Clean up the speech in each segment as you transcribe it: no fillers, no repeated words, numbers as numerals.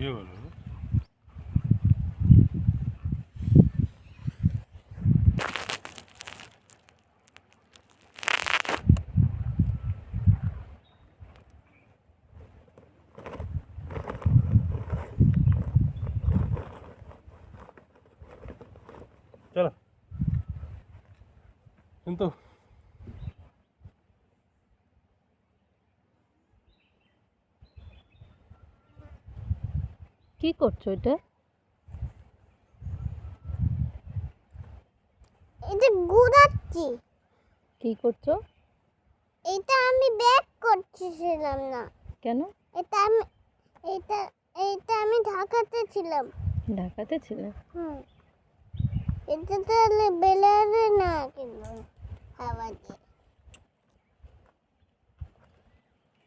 কি বলো? চলো কিন্তু কি করছো এটা? এটা ঘুরাচ্ছি। কি করছো? এটা আমি ব্যাক করতেছিলাম না। কেন? এটা আমি এটা এটা আমি ঢাকাতে ছিলাম। ঢাকাতে ছিলে? এটা তাহলে বেলারে না কিন্তু হাওয়া দিয়ে।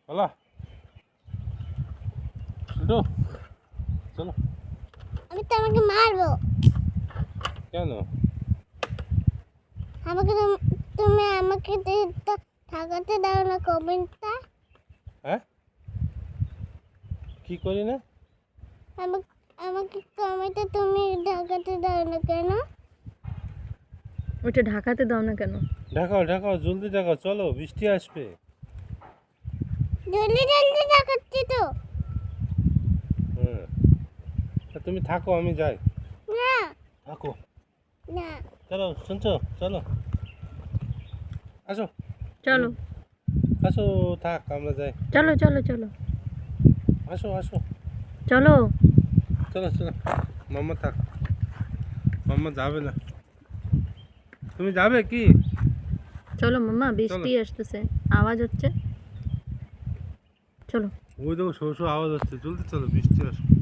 চলো ছোটো চলো। আমি তো আমাকে মারবো। কেন? তুমি আমাকে ঢাকাতে দাও না কমেন্টটা। হ্যাঁ কি করি না? আমাকে কমেন্টে তুমি ঢাকাতে দাও না কেন? ওইটা ঢাকাতে দাও না কেন? ঢাকাও ঢাকাও জলদি ঢাকাও, চলো বৃষ্টি আসবে। জলদি জলদি ঢাকাচ্ছি তো। হ্যাঁ তুমি থাকো, আমি যাই। না থাকো, না চলো শুনছো, চলো আসো চলো আসো, থাক আমরা যাই। চলো চলো চলো আসো আসো চলো। চলো চলো। মাম্মা থাক, মাম্মা যাবে না। তুমি যাবে কি? চলো মাম্মা, বৃষ্টি আসতেছে, আওয়াজ হচ্ছে। চলো। ওই দেখো শো শো আওয়াজ হচ্ছে, জলদি চলো বৃষ্টি আসবে।